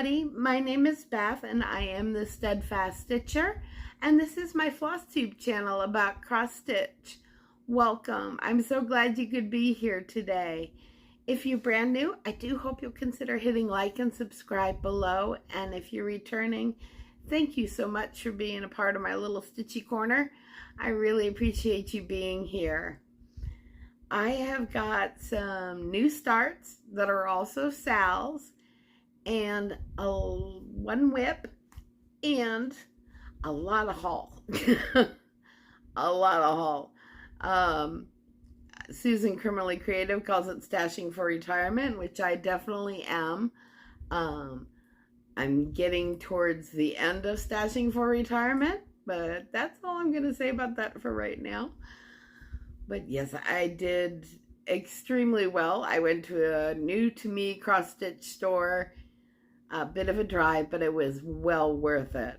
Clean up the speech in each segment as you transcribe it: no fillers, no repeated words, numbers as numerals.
everybody, my name is Beth and I am the Steadfast Stitcher, and this is my Flosstube channel about cross stitch. Welcome. I'm so glad you could be here today. If you're brand new, I do hope you'll consider hitting like and subscribe below, and if you're returning, thank you so much for being a part of my little stitchy corner. I really appreciate you being here. I have got some new starts that are also Sal's, and one whip, and a lot of haul. A lot of haul. Susan Criminally Creative calls it stashing for retirement, which I definitely am. I'm getting towards the end of stashing for retirement, but that's all I'm going to say about that for right now. But yes, I did extremely well. I went to a new to me cross stitch store. A bit of a drive, but it was well worth it.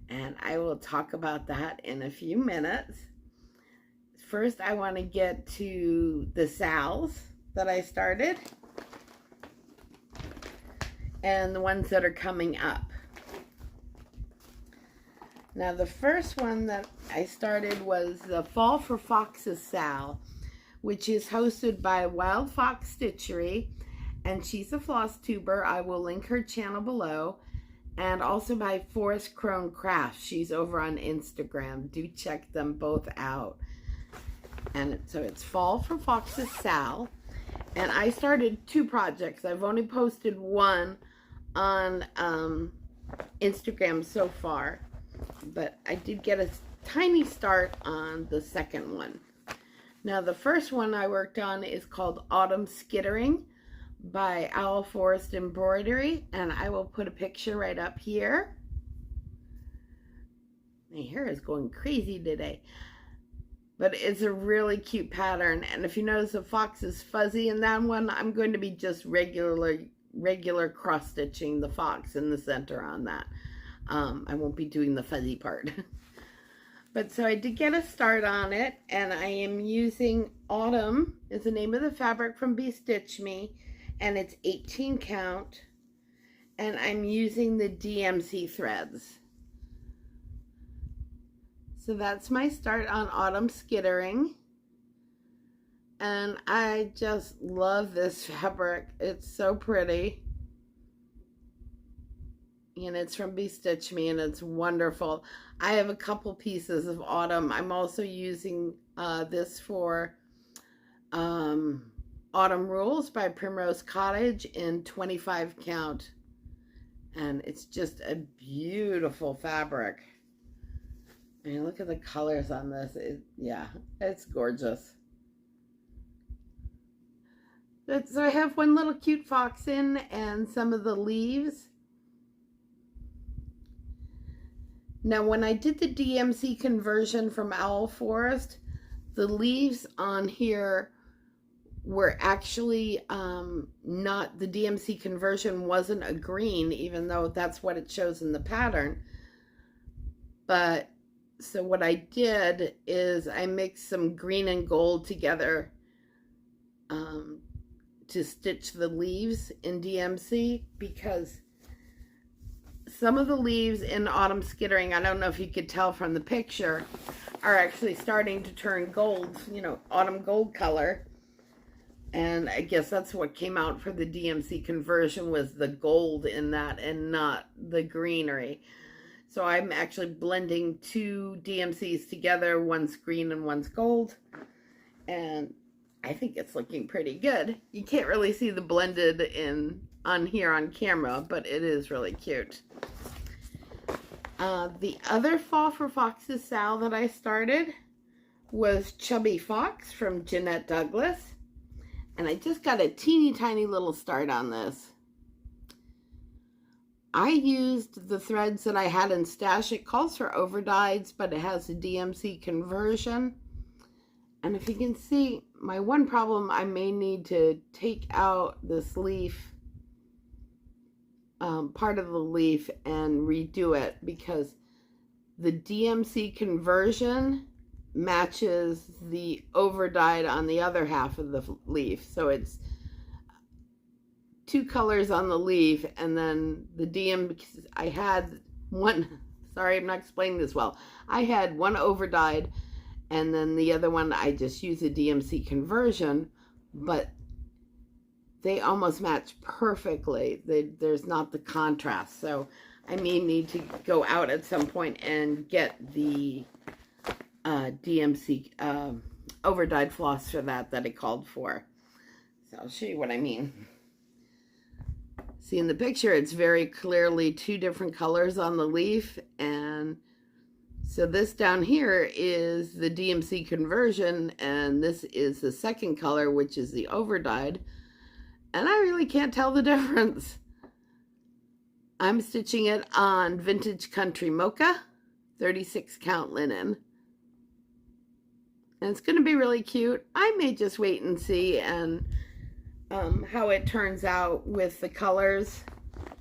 And I will talk about that in a few minutes. First, I want to get to the Sal's that I started and the ones that are coming up. Now, the first one that I started was the Fall for Foxes Sal, which is hosted by Wild Fox Stitchery, and she's a floss tuber. I will link her channel below, and also by Forest Crone Crafts. She's over on Instagram. Do check them both out. And so it's Fall for Foxes Sal, and I started 2 projects. I've only posted one on Instagram so far, but I did get a tiny start on the second one. Now, the first one I worked on is called Autumn Skittering by Owl Forest Embroidery, and I will put a picture right up here. My hair is going crazy today, but it's a really cute pattern. And if you notice, the fox is fuzzy in that one, I'm going to be just regular cross stitching the fox in the center on that. I won't be doing the fuzzy part. But so I did get a start on it, and I am using Autumn is the name of the fabric from Be Stitch Me, and it's 18 count, and I'm using the DMC threads. So that's my start on Autumn Skittering, and I just love this fabric. It's so pretty. And it's from Be Stitch Me, and it's wonderful. I have a couple pieces of Autumn. I'm also using this for Autumn Rules by Primrose Cottage in 25 count. And it's just a beautiful fabric. I mean, look at the colors on this. Yeah, it's gorgeous. So I have one little cute fox in and some of the leaves. Now, when I did the DMC conversion from Owl Forest, the leaves on here were actually not, the DMC conversion wasn't a green, even though that's what it shows in the pattern. But, so what I did is I mixed some green and gold together to stitch the leaves in DMC, because some of the leaves in Autumn Skittering, I don't know if you could tell from the picture, are actually starting to turn gold, you know, autumn gold color. And I guess that's what came out for the DMC conversion, was the gold in that and not the greenery. So I'm actually blending 2 DMCs together, one's green and one's gold. And I think it's looking pretty good. You can't really see the blended on here on camera, but it is really cute. The other Fall for Foxes Sal that I started was Chubby Fox from Jeannette Douglas, and I just got a teeny tiny little start on this. I used the threads that I had in stash. It calls for overdyes, but it has a DMC conversion. And if you can see, my one problem, I may need to take out this leaf, part of the leaf, and redo it, because the DMC conversion matches the overdyed on the other half of the leaf. So it's two colors on the leaf, and then the DM, because I had one, sorry, I'm not explaining this well. I had one overdyed, and then the other one I just used a DMC conversion, but they almost match perfectly. There's not the contrast. So I may need to go out at some point and get the DMC overdyed floss for that I called for. So I'll show you what I mean. See in the picture, it's very clearly two different colors on the leaf. And so this down here is the DMC conversion, and this is the second color, which is the overdyed. And I really can't tell the difference. I'm stitching it on Vintage Country Mocha, 36 count linen. And it's going to be really cute. I may just wait and see and how it turns out with the colors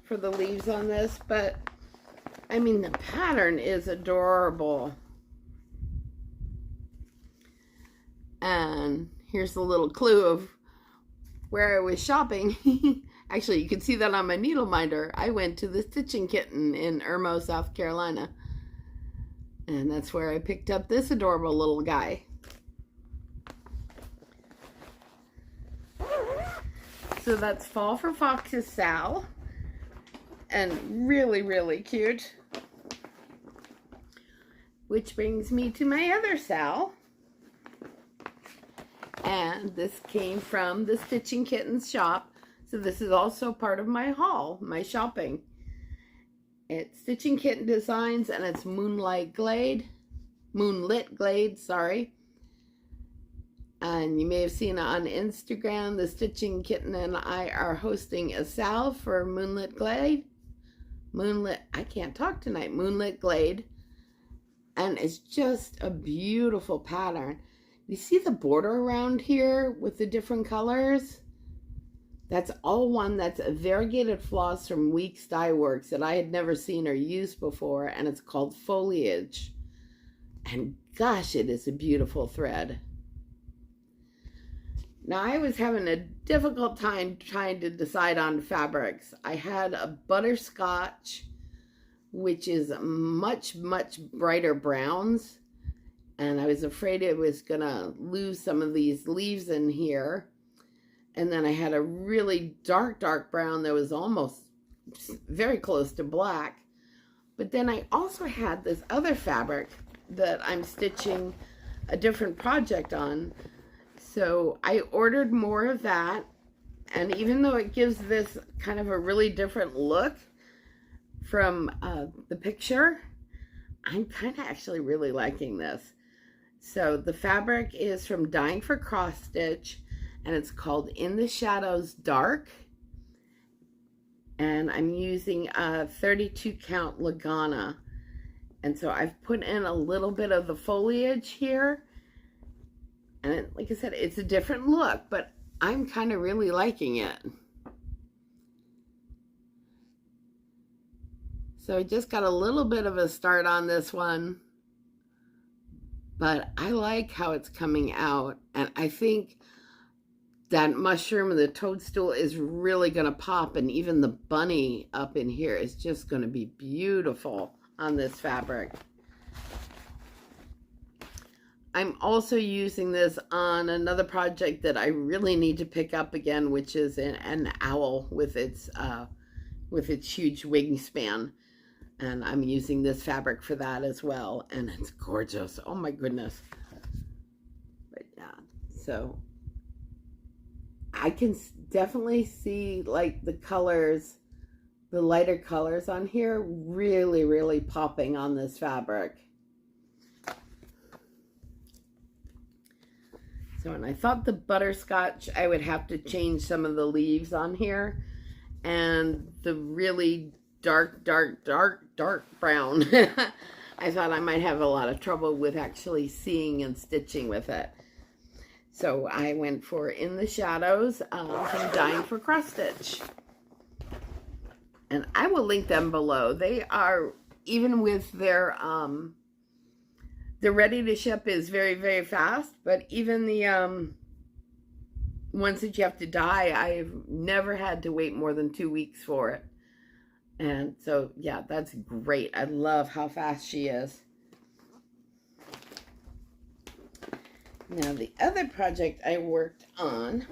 for the leaves on this. But, I mean, the pattern is adorable. And here's a little clue of where I was shopping. Actually, you can see that on my needle minder. I went to the Stitching Kitten in Irmo, South Carolina. And that's where I picked up this adorable little guy. So that's Fall for Fox's Sal. And really, really cute. Which brings me to my other Sal. And this came from the Stitching Kittens shop. So this is also part of my haul, my shopping. It's Stitching Kitten Designs, and it's Moonlight Glade. Moonlit Glade, sorry. And you may have seen on Instagram, the Stitching Kitten and I are hosting a sal for Moonlit Glade. I can't talk tonight. Moonlit Glade. And it's just a beautiful pattern. You see the border around here with the different colors? That's all one that's a variegated floss from Weeks Dye Works that I had never seen or used before, and it's called Foliage. And gosh, it is a beautiful thread. Now, I was having a difficult time trying to decide on fabrics. I had a butterscotch, which is much, much brighter browns, and I was afraid it was gonna lose some of these leaves in here. And then I had a really dark, dark brown that was almost very close to black. But then I also had this other fabric that I'm stitching a different project on. So I ordered more of that. And even though it gives this kind of a really different look from the picture, I'm kind of actually really liking this. So the fabric is from Dying for Cross Stitch, and it's called In the Shadows Dark. And I'm using a 32 count Lagana. And so I've put in a little bit of the foliage here. And like I said, it's a different look, but I'm kind of really liking it. So I just got a little bit of a start on this one, but I like how it's coming out. And I think that mushroom and the toadstool is really going to pop, and even the bunny up in here is just going to be beautiful on this fabric. I'm also using this on another project that I really need to pick up again, which is an owl with its huge wingspan. And I'm using this fabric for that as well, and it's gorgeous. Oh my goodness. But yeah, so I can definitely see like the colors, the lighter colors on here really, really popping on this fabric. So, and I thought the butterscotch, I would have to change some of the leaves on here, and the really dark, dark, dark, dark brown, I thought I might have a lot of trouble with actually seeing and stitching with it. So I went for In the Shadows from Dying for Cross Stitch. And I will link them below. They are, even with their ready to ship is very, very fast. But even the ones that you have to dye, I've never had to wait more than 2 weeks for it. And so, yeah, that's great. I love how fast she is. Now, the other project I worked on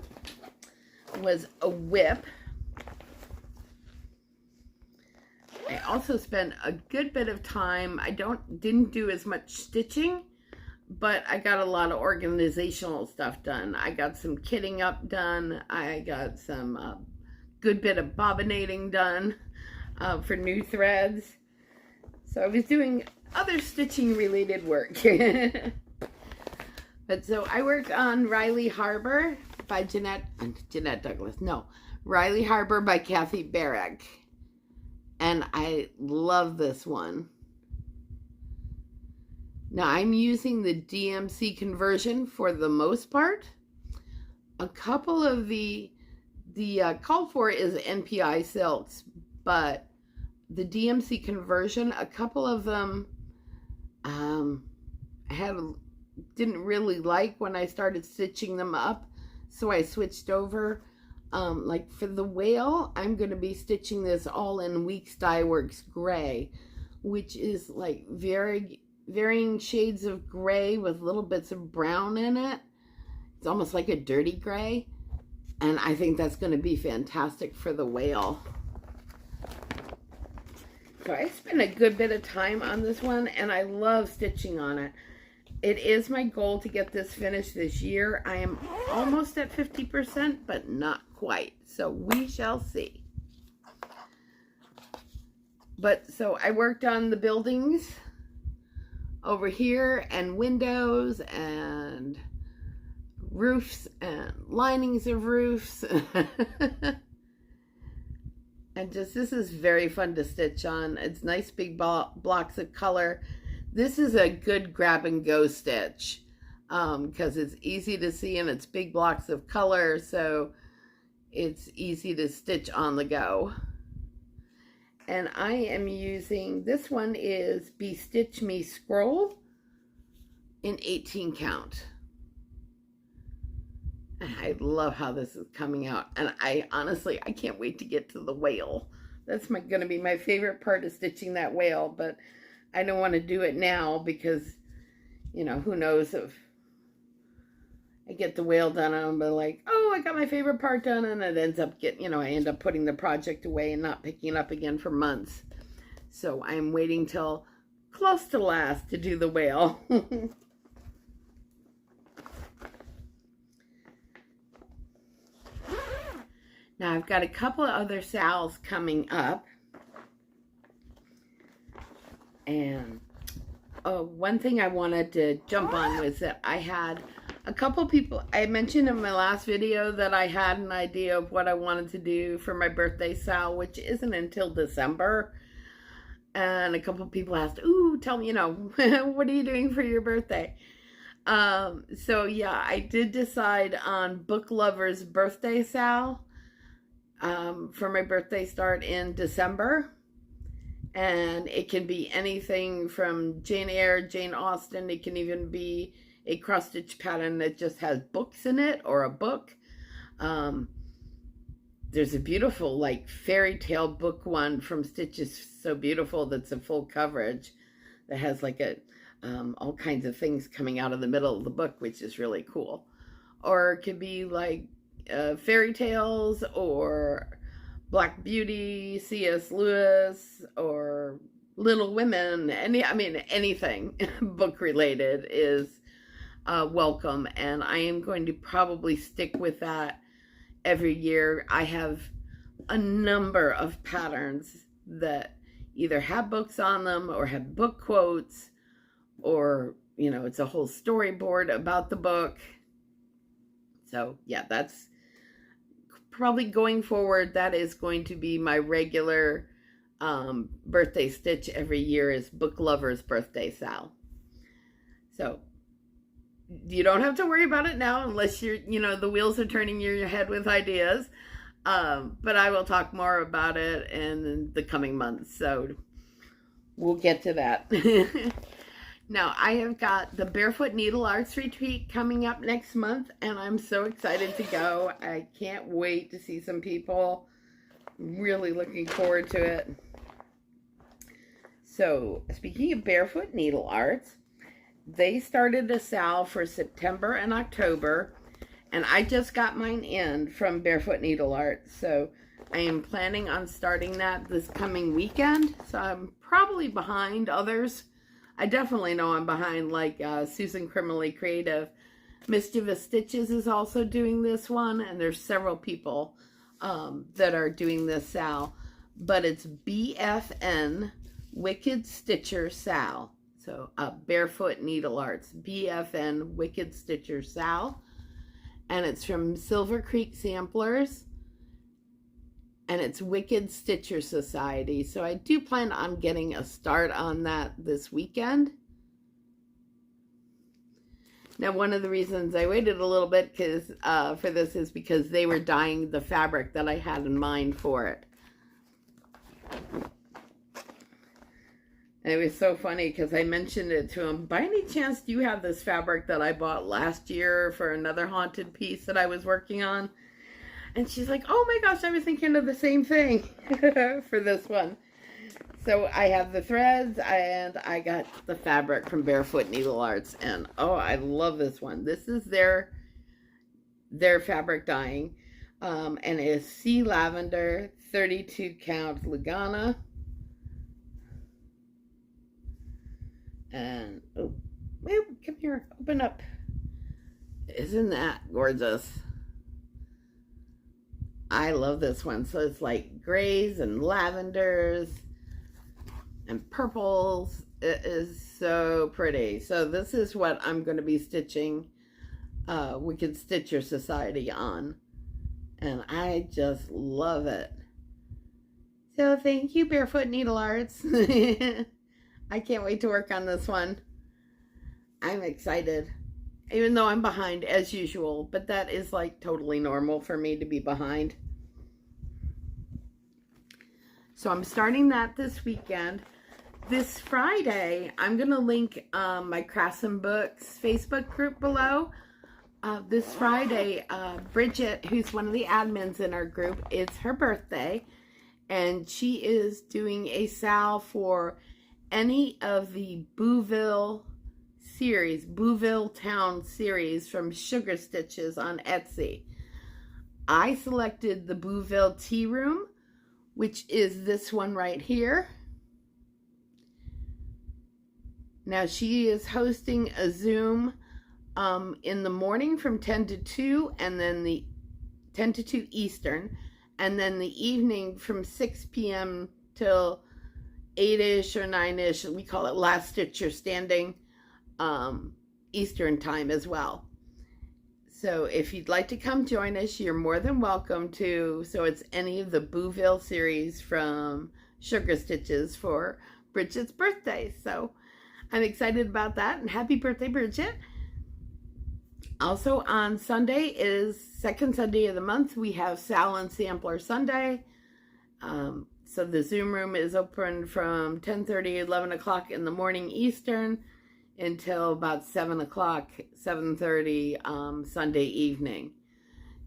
was a whip. I also spent a good bit of time. I didn't do as much stitching, but I got a lot of organizational stuff done. I got some kitting up done. I got some good bit of bobbinating done for new threads. So I was doing other stitching related work. But so I worked on Riley Harbor by Jeannette Douglas. No, Riley Harbor by Kathy Barrick. And I love this one. Now I'm using the DMC conversion for the most part. A couple of the call for is NPI silks, but the DMC conversion, a couple of them didn't really like when I started stitching them up, so I switched over. Like for the whale, I'm going to be stitching this all in Weeks Dye Works Gray, which is like varying shades of gray with little bits of brown in it. It's almost like a dirty gray, and I think that's going to be fantastic for the whale. So I spent a good bit of time on this one, and I love stitching on it. It is my goal to get this finished this year. I am almost at 50%, but not quite. So we shall see. But so I worked on the buildings over here, and windows and roofs and linings of roofs. And just, this is very fun to stitch on. It's nice big blocks of color. This is a good grab and go stitch because it's easy to see and it's big blocks of color, so it's easy to stitch on the go. And I am using, this one is Be Stitch Me Scroll in 18 count. And I love how this is coming out. And I honestly can't wait to get to the whale. That's going to be my favorite part of stitching that whale, but I don't want to do it now because, you know, who knows if I get the whale done and I'll be like, oh, I got my favorite part done, and it ends up getting, you know, I end up putting the project away and not picking it up again for months. So I'm waiting till close to last to do the whale. Now I've got a couple of other sals coming up. And one thing I wanted to jump on was that I had a couple people, I mentioned in my last video that I had an idea of what I wanted to do for my birthday sal, which isn't until December. And a couple people asked, ooh, tell me, you know, what are you doing for your birthday? So yeah, I did decide on Book Lover's birthday sal for my birthday start in December. And it can be anything from Jane Eyre, Jane Austen. It can even be a cross-stitch pattern that just has books in it, or a book. There's a beautiful, like, fairy tale book one from Stitches So Beautiful that's a full coverage that has, like, all kinds of things coming out of the middle of the book, which is really cool. Or it could be, like, fairy tales, or Black Beauty, C.S. Lewis, or Little Women. Anything book related is welcome, and I am going to probably stick with that every year. I have a number of patterns that either have books on them or have book quotes, or, you know, it's a whole storyboard about the book. So yeah, that's probably going forward, that is going to be my regular birthday stitch every year, is Book Lover's birthday sal. So you don't have to worry about it now unless you're, you know, the wheels are turning in your head with ideas. But I will talk more about it in the coming months, so we'll get to that. Now, I have got the Barefoot Needle Arts Retreat coming up next month, and I'm so excited to go. I can't wait to see some people. Really looking forward to it. So, speaking of Barefoot Needle Arts, they started a sale for September and October, and I just got mine in from Barefoot Needle Art. So, I am planning on starting that this coming weekend. So, I'm probably behind others. I definitely know I'm behind, like Susan Criminally Creative. Mischievous Stitches is also doing this one, and there's several people that are doing this sal. But it's BFN Wicked Stitcher Sal. So Barefoot Needle Arts, BFN Wicked Stitcher Sal. And it's from Silver Creek Samplers. And it's Wicked Stitcher Society. So I do plan on getting a start on that this weekend. Now, one of the reasons I waited a little bit for this is because they were dyeing the fabric that I had in mind for it. And it was so funny because I mentioned it to him. By any chance, do you have this fabric that I bought last year for another haunted piece that I was working on? And she's like, oh my gosh, I was thinking of the same thing for this one. So I have the threads and I got the fabric from Barefoot Needle Arts. And oh, I love this one. This is their fabric dyeing. And it is Sea Lavender 32 count Lugana. And, oh, come here, open up. Isn't that gorgeous? I love this one. So it's like grays and lavenders and purples. It is so pretty. So this is what I'm going to be stitching Wicked Stitcher Society on. And I just love it. So thank you, Barefoot Needle Arts. I can't wait to work on this one. I'm excited. Even though I'm behind as usual, but that is like totally normal for me to be behind. So I'm starting that this weekend. This Friday, I'm going to link my Crafts and Books Facebook group below. This Friday, Bridget, who's one of the admins in our group, it's her birthday. And she is doing a sale for any of the Bouville series, Bouville Town series from Sugar Stitches on Etsy. I selected the Bouville Tea Room, which is this one right here. Now she is hosting a Zoom in the morning from 10 to 2, and then the 10 to 2 Eastern, and then the evening from 6 p.m. till 8-ish or 9-ish. We call it Last Stitcher Standing Eastern time as well. So if you'd like to come join us, you're more than welcome to. So it's any of the Bouville series from Sugar Stitches for Bridget's birthday. So I'm excited about that, and happy birthday, Bridget. Also on Sunday is second Sunday of the month. We have Sal and Sampler Sunday. So the Zoom room is open from 10:30, 11 o'clock in the morning Eastern until about 7 o'clock, 7:30 Sunday evening.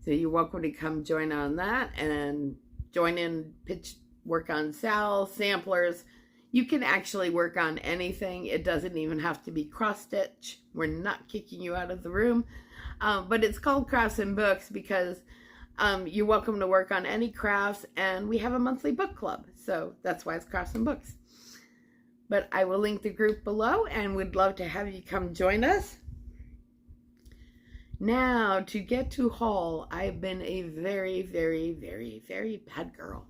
So you're welcome to come join on that and join in, pitch, work on Sal, samplers. You can actually work on anything. It doesn't even have to be cross stitch. We're not kicking you out of the room. But it's called Crafts and Books because you're welcome to work on any crafts, and we have a monthly book club. So that's why it's Crafts and Books. But I will link the group below and would love to have you come join us. Now, to get to haul, I've been a very, very, very, very bad girl.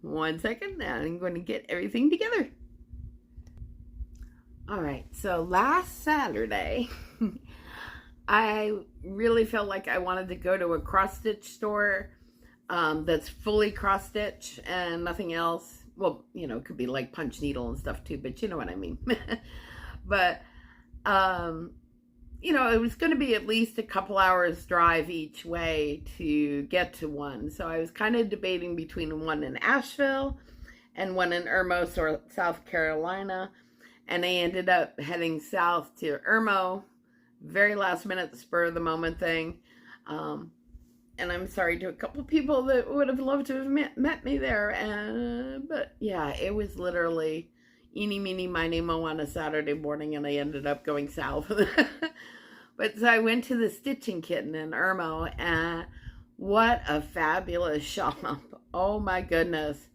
One second, I'm going to get everything together. All right, so last Saturday, I really felt like I wanted to go to a cross-stitch store that's fully cross-stitch and nothing else. Well, you know, it could be like punch needle and stuff too, but you know what I mean. But, you know, it was going to be at least a couple hours drive each way to get to one. So I was kind of debating between one in Asheville and one in Irmo, or South Carolina. and I ended up heading south to Irmo. Very last minute, spur of the moment thing. And I'm sorry to a couple people that would have loved to have met me there. But yeah, it was literally eeny, meeny, miny, mo on a Saturday morning, and I ended up going south. But so I went to the Stitching Kitten in Irmo, and what a fabulous shop. Oh my goodness.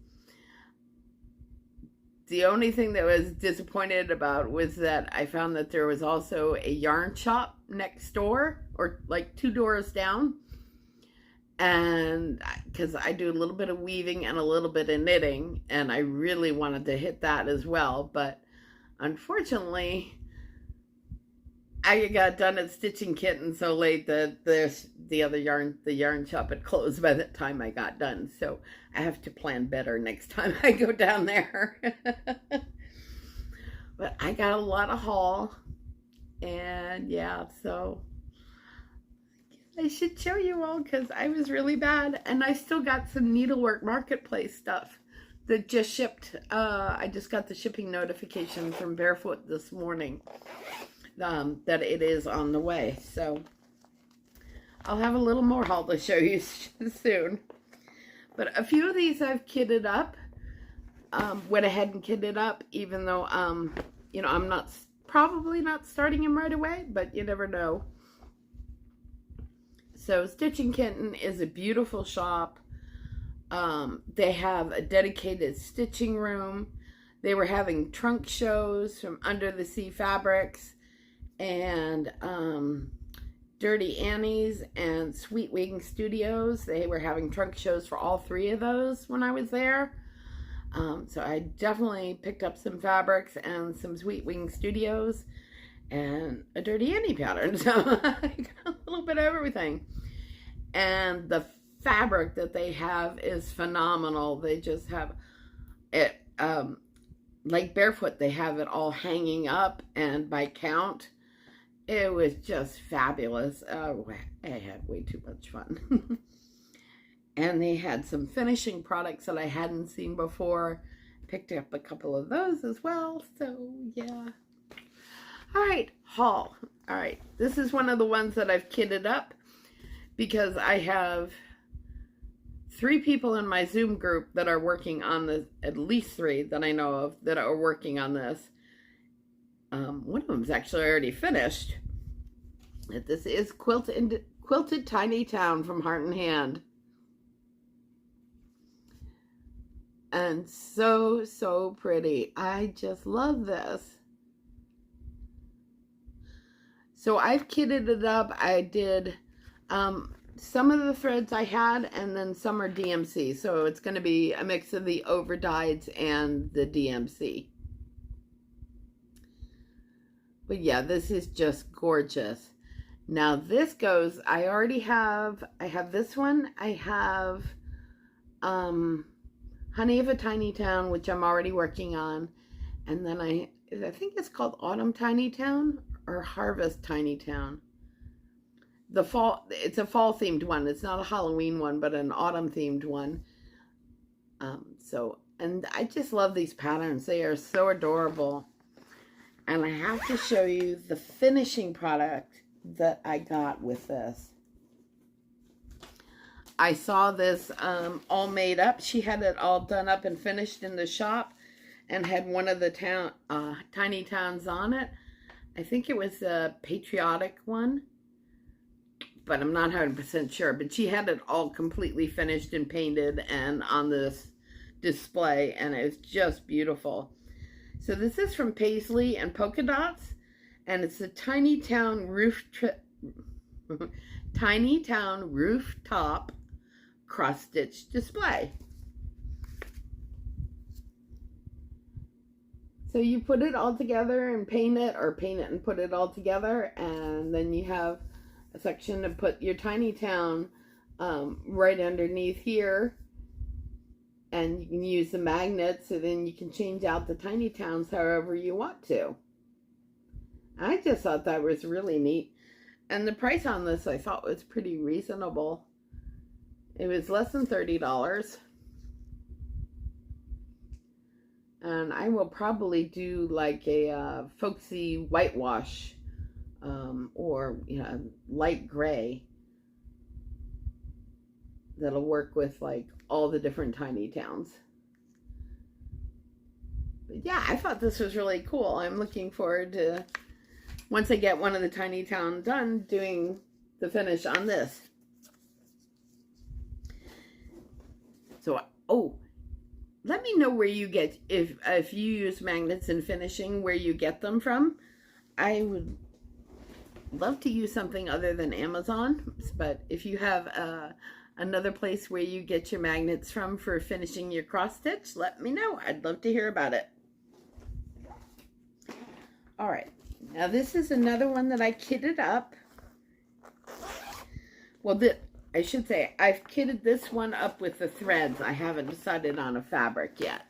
The only thing that was disappointed about was that I found that there was also a yarn shop next door, or like 2 doors down. And because I do a little bit of weaving and a little bit of knitting, and I really wanted to hit that as well. But unfortunately, I got done at Stitching Kitten so late that the yarn shop had closed by the time I got done. So I have to plan better next time I go down there. But I got a lot of haul, and yeah, so I should show you all because I was really bad, and I still got some Needlework Marketplace stuff that just shipped. I just got the shipping notification from Barefoot this morning that it is on the way. So I'll have a little more haul to show you soon. But a few of these I've kitted up. Went ahead and kitted up, even though you know, I'm probably not starting them right away, but you never know. So Stitching Kitten is a beautiful shop. They have a dedicated stitching room. They were having trunk shows from Under the Sea Fabrics and Dirty Annie's and Sweet Wing Studios. They were having trunk shows for all 3 of those when I was there. So I definitely picked up some fabrics and some Sweet Wing Studios and a Dirty Annie pattern. So I got a little bit of everything. And the fabric that they have is phenomenal. They just have it, like Barefoot, they have it all hanging up and by count. It was just fabulous. Oh, I had way too much fun. And they had some finishing products that I hadn't seen before. Picked up a couple of those as well. So yeah. All right, haul. All right, this is one of the ones that I've kitted up because I have 3 people in my Zoom group that are working on this, at least 3 that I know of that are working on this. One of them is actually already finished. This is Quilted Tiny Town from Heart and Hand. And so, so pretty. I just love this. So I've kitted it up. I did some of the threads I had, and then some are DMC. So it's going to be a mix of the overdyes and the DMC. But yeah, this is just gorgeous. Now this goes, I have this one. I have Honey of a Tiny Town, which I'm already working on. And then I think it's called Autumn Tiny Town or Harvest Tiny Town. It's a fall themed one. It's not a Halloween one, but an autumn themed one. And I just love these patterns. They are so adorable. And I have to show you the finishing product that I got with this. I saw this all made up. She had it all done up and finished in the shop and had one of the tiny towns on it. I think it was a patriotic one, but I'm not 100% sure. But she had it all completely finished and painted and on this display, and it was just beautiful. So this is from Paisley and Polka Dots, and it's a Tiny Town rooftop cross-stitch display. So you put it all together and paint it, or paint it and put it all together, and then you have a section to put your tiny town right underneath here, and you can use the magnets, so then you can change out the tiny towns however you want to. I just thought that was really neat, and the price on this I thought was pretty reasonable. It was less than $30. And I will probably do like a folksy whitewash, or light gray, that'll work with like all the different tiny towns. But yeah, I thought this was really cool. I'm looking forward to, once I get one of the tiny town done, doing the finish on this. So, oh, let me know where you get, if you use magnets in finishing, where you get them from. I would love to use something other than Amazon, but if you have another place where you get your magnets from for finishing your cross stitch, let me know. I'd love to hear about it. All right, now this is another one that I kitted up. Well, I should say I've kitted this one up with the threads. I haven't decided on a fabric yet,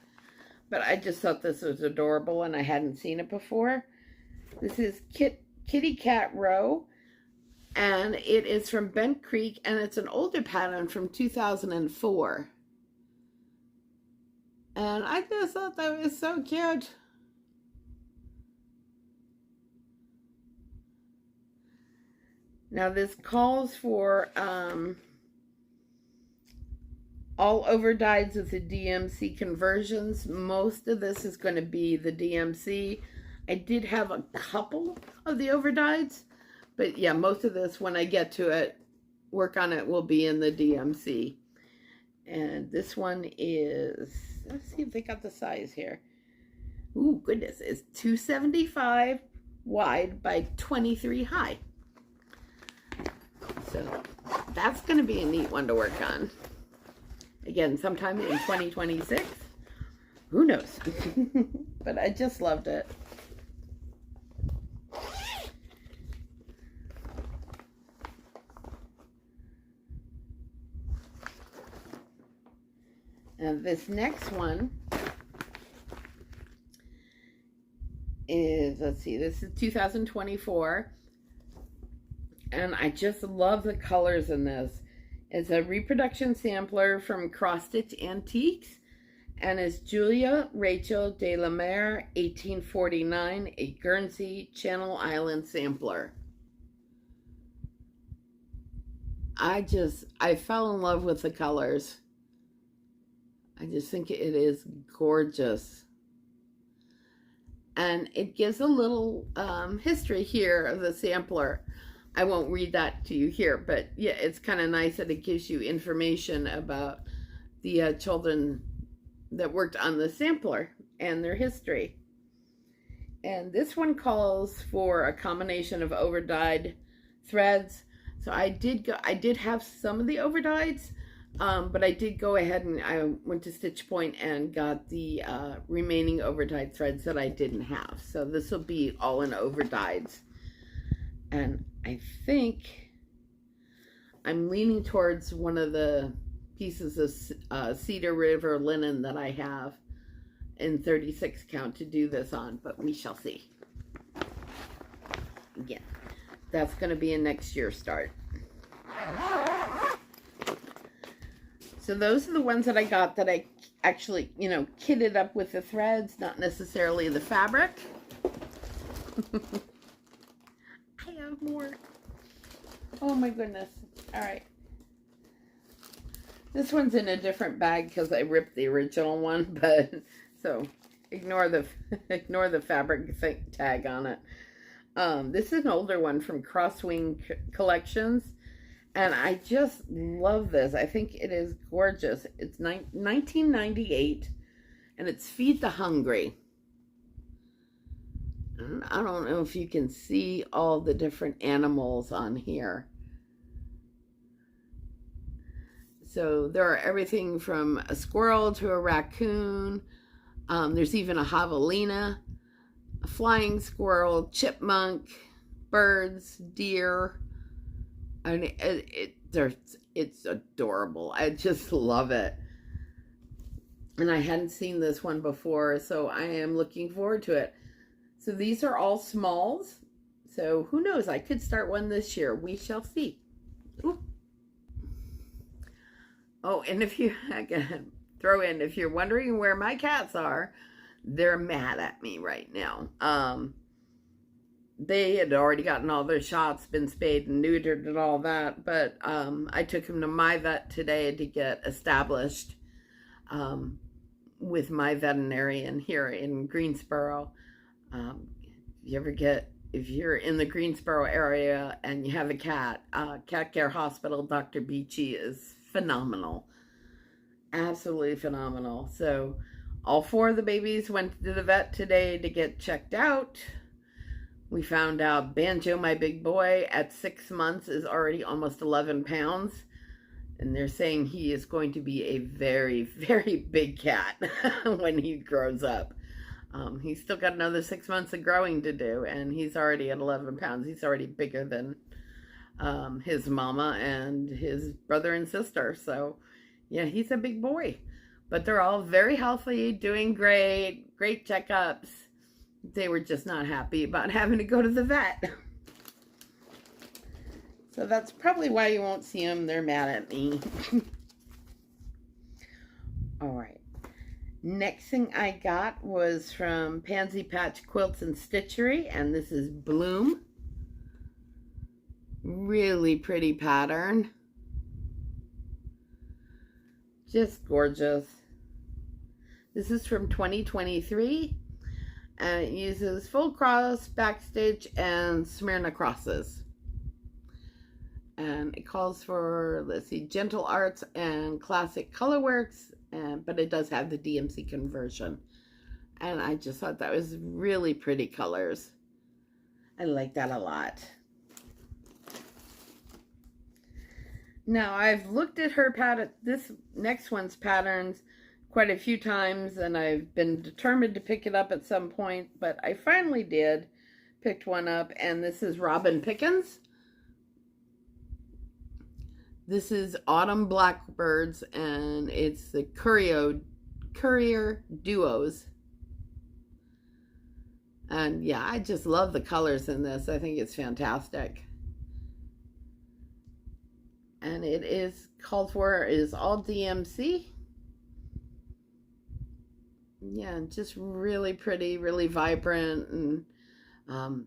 but I just thought this was adorable and I hadn't seen it before. This is Kitty Cat Row, and it is from Bent Creek, and it's an older pattern from 2004. And I just thought that was so cute. Now this calls for all over dyes with the DMC conversions. Most of this is going to be the DMC. I did have a couple of the over dyes, but yeah, most of this, when I get to it, work on it, will be in the DMC. And this one is, let's see if they got the size here. Ooh, goodness, it's 275 wide by 23 high. So that's going to be a neat one to work on. Again, sometime in 2026. Who knows? But I just loved it. And this next one is, let's see, this is 2024. And I just love the colors in this. It's a reproduction sampler from Cross Stitch Antiques, and it's Julia Rachel de la Mare, 1849, a Guernsey Channel Island sampler. I fell in love with the colors. I just think it is gorgeous. And it gives a little history here of the sampler. I won't read that to you here, but yeah, it's kind of nice that it gives you information about the children that worked on the sampler and their history. And this one calls for a combination of overdyed threads. So I did have some of the overdyeds, but I did go ahead and I went to Stitch Point and got the remaining overdyed threads that I didn't have. So this will be all in overdyeds. And I think I'm leaning towards one of the pieces of Cedar River linen that I have in 36 count to do this on, but we shall see. Again, that's going to be a next year start. So those are the ones that I got that I actually, kitted up with the threads, not necessarily the fabric. More. Oh my goodness. All right. This one's in a different bag because I ripped the original one, but so ignore the fabric tag on it. This is an older one from Crosswing Collections, and I just love this. I think it is gorgeous. It's 1998, and it's Feed the Hungry. I don't know if you can see all the different animals on here. So there are everything from a squirrel to a raccoon. There's even a javelina, a flying squirrel, chipmunk, birds, deer. I mean, it's adorable. I just love it. And I hadn't seen this one before, so I am looking forward to it. So these are all smalls. So who knows? I could start one this year. We shall see. Ooh. Oh, and if you, again, throw in, if you're wondering where my cats are, they're mad at me right now. They had already gotten all their shots, been spayed and neutered and all that, but I took him to my vet today to get established with my veterinarian here in Greensboro. If you're in the Greensboro area and you have a cat, Cat Care Hospital, Dr. Beachy is phenomenal. Absolutely phenomenal. So all 4 of the babies went to the vet today to get checked out. We found out Banjo, my big boy, at 6 months is already almost 11 pounds. And they're saying he is going to be a very, very big cat when he grows up. He's still got another 6 months of growing to do, and he's already at 11 pounds. He's already bigger than his mama and his brother and sister. So, yeah, he's a big boy. But they're all very healthy, doing great, great checkups. They were just not happy about having to go to the vet. So that's probably why you won't see them. They're mad at me. All right. Next thing I got was from Pansy Patch Quilts and Stitchery, and this is Bloom. Really pretty pattern. Just gorgeous. This is from 2023, and it uses full cross, backstitch, and Smyrna crosses. And it calls for, let's see, Gentle Arts and Classic Colorworks, but it does have the DMC conversion. And I just thought that was really pretty colors. I like that a lot. Now, I've looked at her pattern, this next one's patterns, quite a few times, and I've been determined to pick it up at some point, but I finally did, picked one up, and this is Robin Pickens. This is Autumn Blackbirds, and it's the Courier Duos. And yeah, I just love the colors in this. I think it's fantastic. And it is called for is all DMC. Yeah, just really pretty, really vibrant. And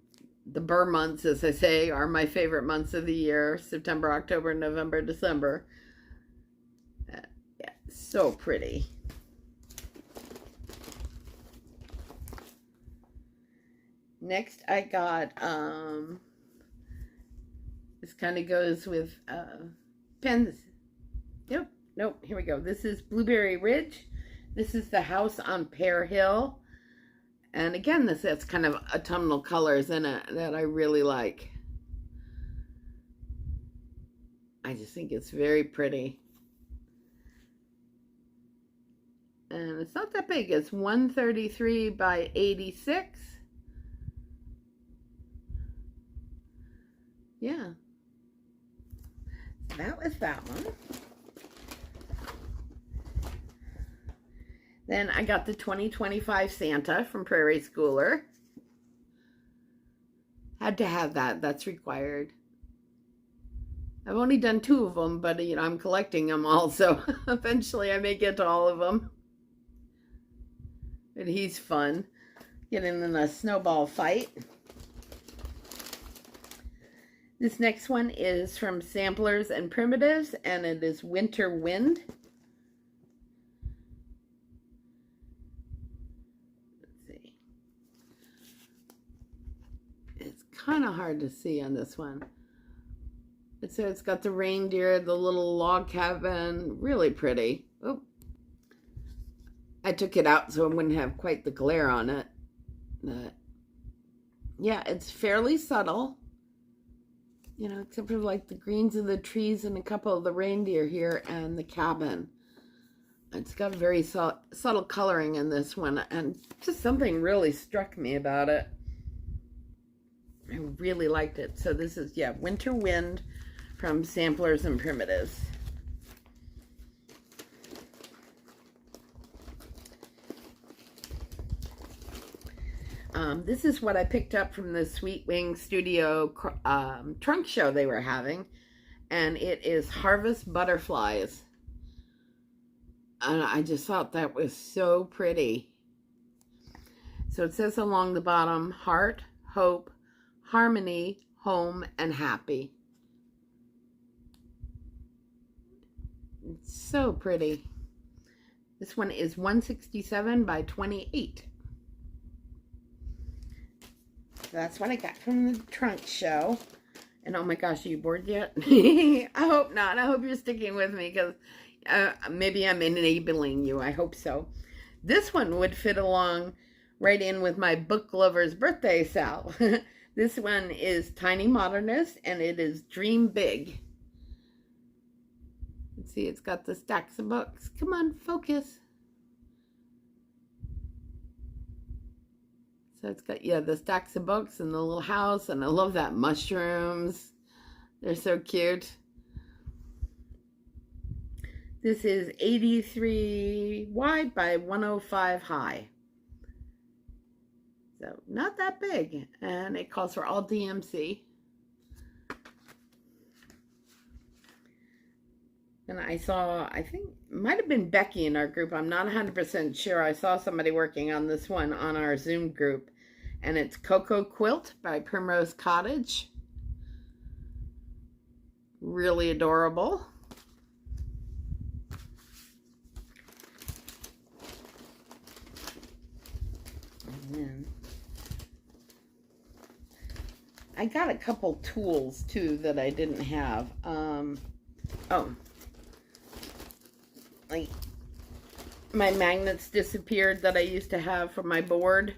the burr months, as I say, are my favorite months of the year. September, October, November, December. Yeah, so pretty. Next I got, this kind of goes with pens. Nope, here we go. This is Blueberry Ridge. This is the house on Pear Hill. And again, this has kind of autumnal colors in it that I really like. I just think it's very pretty. And it's not that big. It's 133 by 86. Yeah. That was that one. Then I got the 2025 Santa from Prairie Schooler. Had to have that. That's required. I've only done 2 of them, but you know, I'm collecting them all, so eventually I may get to all of them. But he's fun. Getting in a snowball fight. This next one is from Samplers and Primitives, and it is Winter Wind. Kind of hard to see on this one. So it's got the reindeer, the little log cabin, really pretty. Oh, I took it out so it wouldn't have quite the glare on it. But yeah, it's fairly subtle, you know, except for like the greens of the trees and a couple of the reindeer here and the cabin. It's got very subtle coloring in this one, and just something really struck me about it. I really liked it. So this is, yeah, Winter Wind from Samplers and Primitives. This is what I picked up from the Sweet Wing Studio trunk show they were having. And it is Harvest Butterflies. And I just thought that was so pretty. So it says along the bottom, heart, hope, harmony, home, and happy. It's so pretty. This one is 167 by 28. So that's what I got from the trunk show. And oh my gosh, are you bored yet? I hope not. I hope you're sticking with me because maybe I'm enabling you. I hope so. This one would fit along right in with my book lover's birthday sale. This one is Tiny Modernist and it is Dream Big. Let's see, it's got the stacks of books. Come on, focus. So it's got, yeah, the stacks of books and the little house, and I love that mushrooms. They're so cute. This is 83 wide by 105 high. So not that big, and it calls for all DMC. And I saw, I think, it might have been Becky in our group. I'm not 100% sure. I saw somebody working on this one on our Zoom group. And it's Cocoa Quilt by Primrose Cottage. Really adorable. And then I got a couple tools too that I didn't have. Like my magnets disappeared that I used to have for my board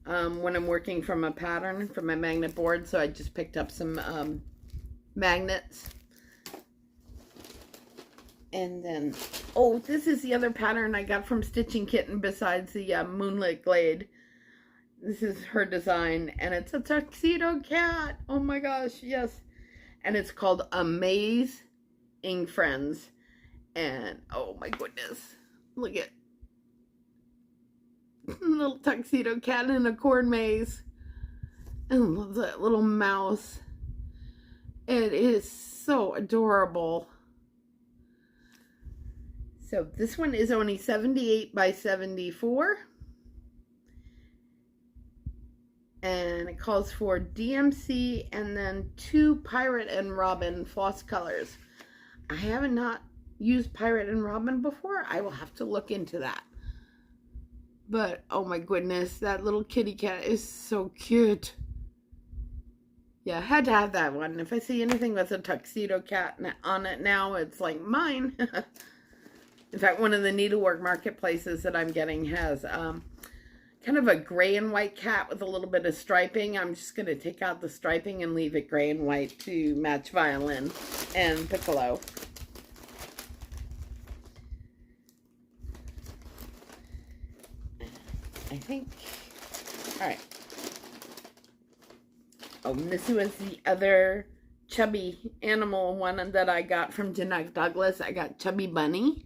when I'm working from a pattern for my magnet board, so I just picked up some magnets. And then, oh, this is the other pattern I got from Stitching Kitten besides the Moonlight Glade. This is her design, and it's a tuxedo cat. Oh my gosh, yes. And it's called Amazing Friends. And oh my goodness, look at little tuxedo cat in a corn maze. And look at that little mouse. It is so adorable. So this one is only 78 by 74. And it calls for DMC and then 2 Pirate and Robin floss colors. I have not used Pirate and Robin before. I will have to look into that. But oh my goodness, that little kitty cat is so cute. Yeah, I had to have that one. If I see anything with a tuxedo cat on it now, it's like mine. In fact, one of the needlework marketplaces that I'm getting has kind of a gray and white cat with a little bit of striping. I'm just going to take out the striping and leave it gray and white to match violin and piccolo. I think, all right. Oh, and this was the other chubby animal one that I got from Jeannette Douglas. I got Chubby Bunny.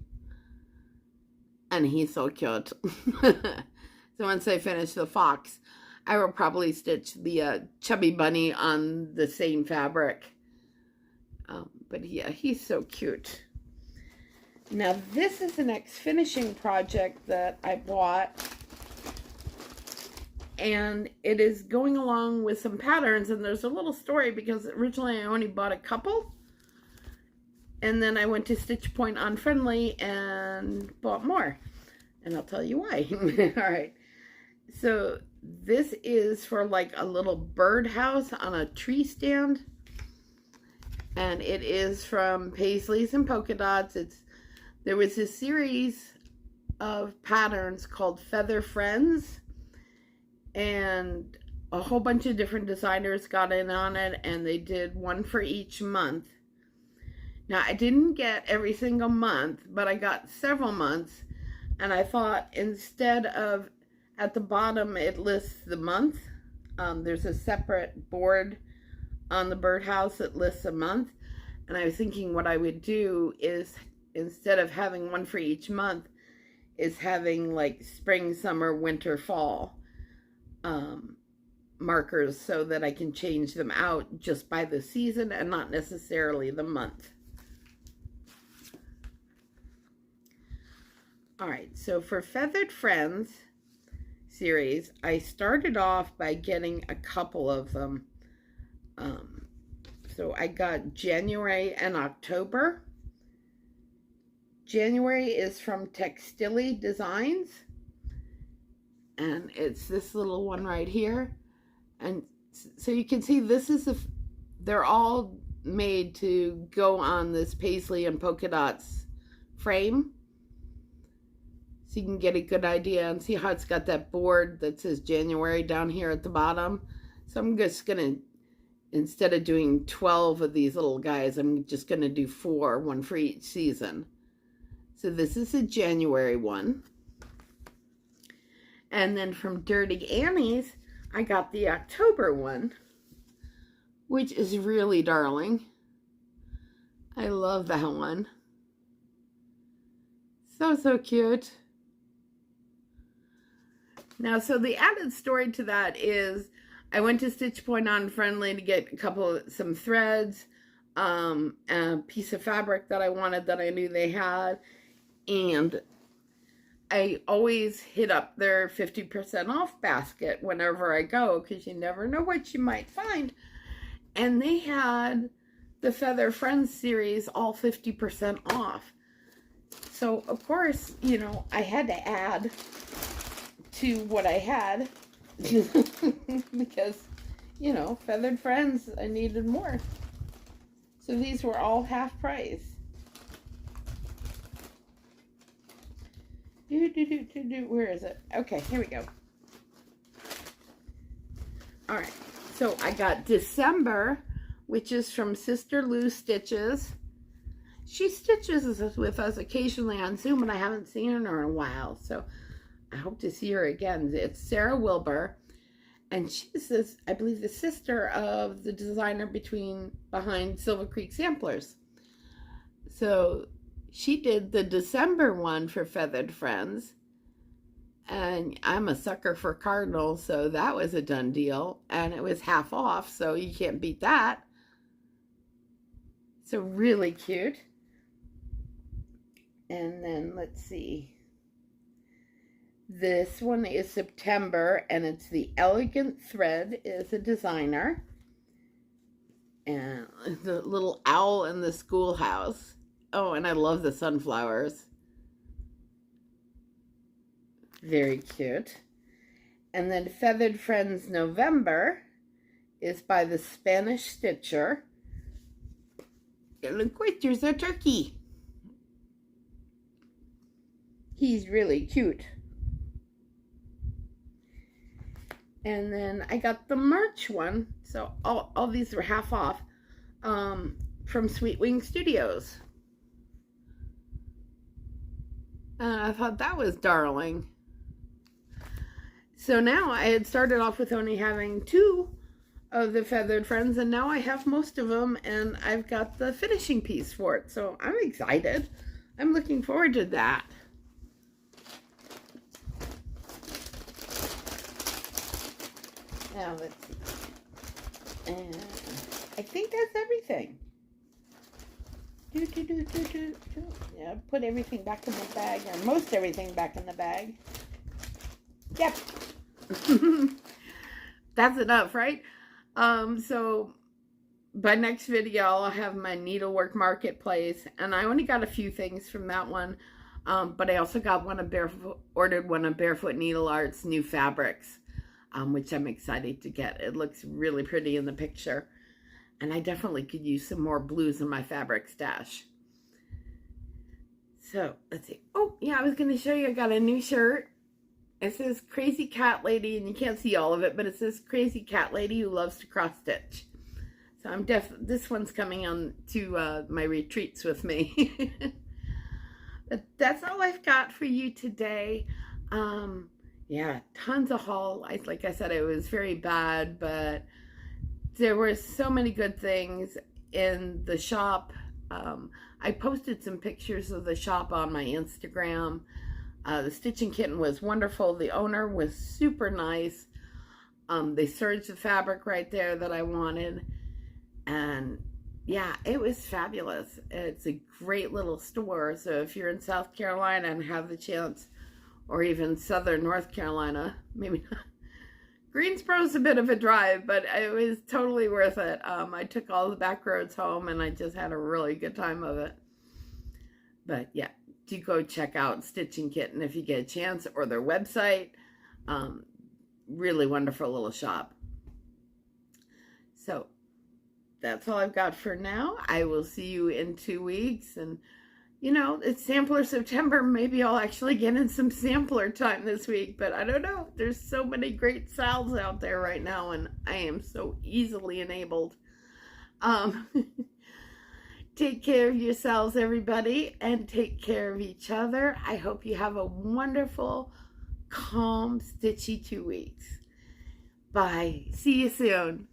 And he's so cute. So once I finish the fox, I will probably stitch the Chubby Bunny on the same fabric. But yeah, he's so cute. Now this is the next finishing project that I bought. And it is going along with some patterns, and there's a little story because originally I only bought a couple. And then I went to Stitch Point on Friendly and bought more. And I'll tell you why. All right. So this is for like a little birdhouse on a tree stand. And it is from Paisleys and Polka Dots. There was a series of patterns called Feather Friends. And a whole bunch of different designers got in on it. And they did one for each month. Now, I didn't get every single month, but I got several months. And I thought instead of at the bottom, it lists the month. There's a separate board on the birdhouse that lists a month. And I was thinking what I would do is instead of having one for each month, is having like spring, summer, winter, fall markers so that I can change them out just by the season and not necessarily the month. All right, so for Feathered Friends, series. I started off by getting a couple of them. So I got January and October. January is from Textile Designs, and it's this little one right here. And so you can see this is they're all made to go on this paisley and polka dots frame, so you can get a good idea and see how it's got that board that says January down here at the bottom. So I'm just gonna, instead of doing 12 of these little guys, I'm just gonna do 4, one for each season. So this is a January one. And then from Dirty Annie's, I got the October one, which is really darling. I love that one. So cute. Now, so the added story to that is I went to Stitch Point on Friendly to get some threads, a piece of fabric that I wanted that I knew they had, and I always hit up their 50% off basket whenever I go, because you never know what you might find. And they had the Feather Friends series all 50% off. So, of course, you know, I had to add to what I had because, you know, Feathered Friends, I needed more. So these were all half price. Where is it? Okay, here we go. All right, so I got December, which is from Sister Lou Stitches. She stitches with us occasionally on Zoom, and I haven't seen her in a while, so I hope to see her again. It's Sarah Wilbur, and she's this, I believe, the sister of the designer behind Silver Creek Samplers. So she did the December one for Feathered Friends, and I'm a sucker for cardinals, so that was a done deal, and it was half off, so you can't beat that. So really cute. And then let's see. This one is September, and it's the Elegant Thread is a designer. And the little owl in the schoolhouse. Oh, and I love the sunflowers. Very cute. And then Feathered Friends November is by the Spanish Stitcher. And look, wait, there's a turkey. He's really cute. And then I got the March one. So all these were half off from Sweet Wing Studios. And I thought that was darling. So now I had started off with only having 2 of the Feathered Friends, and now I have most of them, and I've got the finishing piece for it. So I'm excited. I'm looking forward to that. Now let's see. And I think that's everything. Yeah, put everything back in the bag, or most everything back in the bag. Yep. That's enough, right? So by next video, I'll have my needlework marketplace, and I only got a few things from that one. But I also got ordered one of Barefoot Needleart's new fabrics. Which I'm excited to get. It looks really pretty in the picture. And I definitely could use some more blues in my fabric stash. So, let's see. Oh, yeah, I was going to show you. I got a new shirt. It says Crazy Cat Lady, and you can't see all of it, but it says Crazy Cat Lady who loves to cross stitch. So I'm this one's coming on to my retreats with me. But that's all I've got for you today. Yeah, tons of haul. Like I said, it was very bad, but there were so many good things in the shop. I posted some pictures of the shop on my Instagram. The Stitching Kitten was wonderful. The owner was super nice. They serged the fabric right there that I wanted. And yeah, it was fabulous. It's a great little store. So if you're in South Carolina and have the chance, or even southern North Carolina. Maybe not. Greensboro's a bit of a drive, but it was totally worth it. I took all the back roads home, and I just had a really good time of it. But yeah, do go check out Stitching Kitten if you get a chance, or their website. Really wonderful little shop. So that's all I've got for now. I will see you in 2 weeks, and you know, it's Sampler September. Maybe I'll actually get in some sampler time this week, but I don't know. There's so many great sales out there right now, and I am so easily enabled. Take care of yourselves, everybody, and take care of each other. I hope you have a wonderful, calm, stitchy 2 weeks. Bye. See you soon.